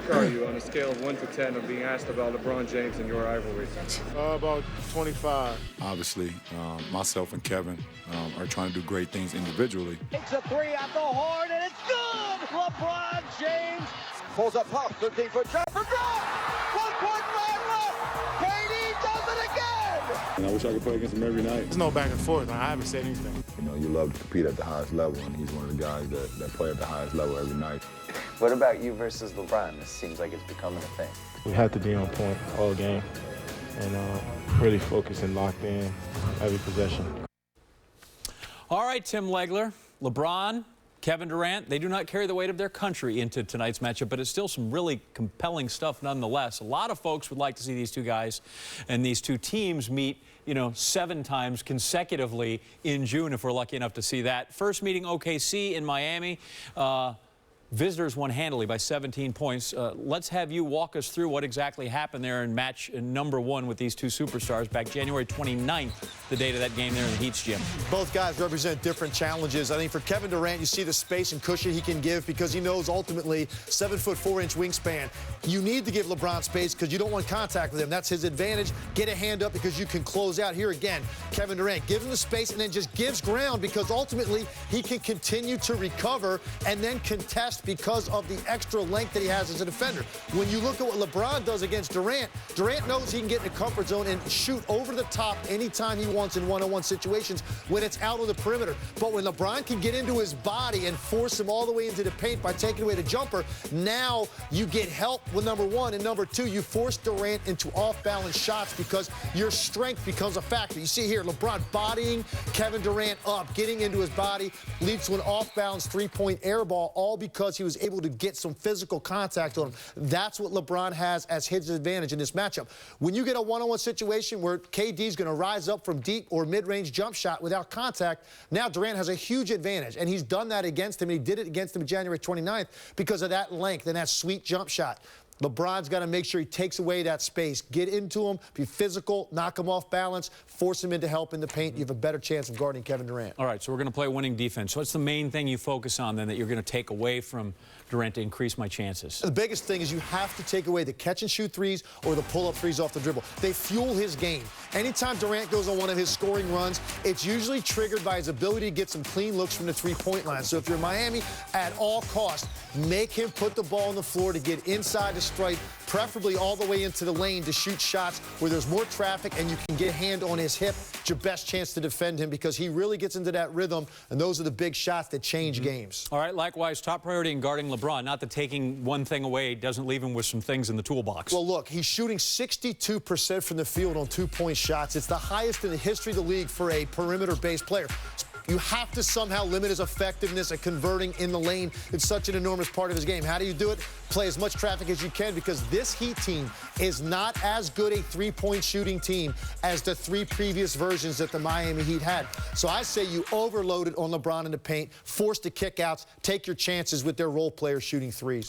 sick are you on a scale of 1 to 10 of being asked about LeBron James and your rivalry? About 25. Obviously, myself and Kevin are trying to do great things individually. Takes a three at the horn, and it's good! LeBron James pulls up top, 13-foot shot for drop! 1.5 left! KD does it again! And I wish I could play against him every night. There's no back and forth. I haven't said anything. You know, you love to compete at the highest level, and he's one of the guys that play at the highest level every night. What about you versus LeBron? This seems like it's becoming a thing. We have to be on point all game and really focus and locked in every possession. All right, Tim Legler, LeBron, Kevin Durant, they do not carry the weight of their country into tonight's matchup, but it's still some really compelling stuff nonetheless. A lot of folks would like to see these two guys and these two teams meet, 7 times consecutively in June, if we're lucky enough to see that. First meeting, OKC in Miami. Visitors won handily by 17 points. Let's have you walk us through what exactly happened there in match number 1 with these two superstars back January 29th, the date of that game there in the Heat's gym. Both guys represent different challenges. I think for Kevin Durant, you see the space and cushion he can give because he knows ultimately 7'4" wingspan. You need to give LeBron space because you don't want contact with him. That's his advantage. Get a hand up because you can close out. Here again, Kevin Durant gives him the space and then just gives ground because ultimately he can continue to recover and then contest because of the extra length that he has as a defender. When you look at what LeBron does against Durant, Durant knows he can get in the comfort zone and shoot over the top anytime he wants in one-on-one situations when it's out on the perimeter. But when LeBron can get into his body and force him all the way into the paint by taking away the jumper, now you get help with number 1, and number 2, you force Durant into off-balance shots because your strength becomes a factor. You see here, LeBron bodying Kevin Durant up, getting into his body, leads to an off-balance three-point air ball, all because he was able to get some physical contact on him. That's what LeBron has as his advantage in this matchup. When you get a one-on-one situation where KD's going to rise up from deep or mid-range jump shot without contact, now Durant has a huge advantage, and he's done that against him. He did it against him January 29th because of that length and that sweet jump shot. LeBron's got to make sure he takes away that space. Get into him, be physical, knock him off balance, force him into help in the paint. You have a better chance of guarding Kevin Durant. All right, so we're going to play winning defense. What's the main thing you focus on then that you're going to take away from Durant to increase my chances? The biggest thing is you have to take away the catch-and-shoot threes or the pull-up threes off the dribble. They fuel his game. Anytime Durant goes on one of his scoring runs, it's usually triggered by his ability to get some clean looks from the three-point line. So if you're Miami, at all costs, make him put the ball on the floor to get inside the stripe, preferably all the way into the lane to shoot shots where there's more traffic and you can get a hand on his hip. It's your best chance to defend him because he really gets into that rhythm, and those are the big shots that change games. All right, likewise, top priority in guarding LeBron. Not that taking one thing away doesn't leave him with some things in the toolbox. Well, look, he's shooting 62% from the field on two-point shots. It's the highest in the history of the league for a perimeter-based player. You have to somehow limit his effectiveness at converting in the lane. It's such an enormous part of his game. How do you do it? Play as much traffic as you can because this Heat team is not as good a three-point shooting team as the 3 previous versions that the Miami Heat had. So I say you overload it on LeBron in the paint, force the kickouts, take your chances with their role players shooting threes.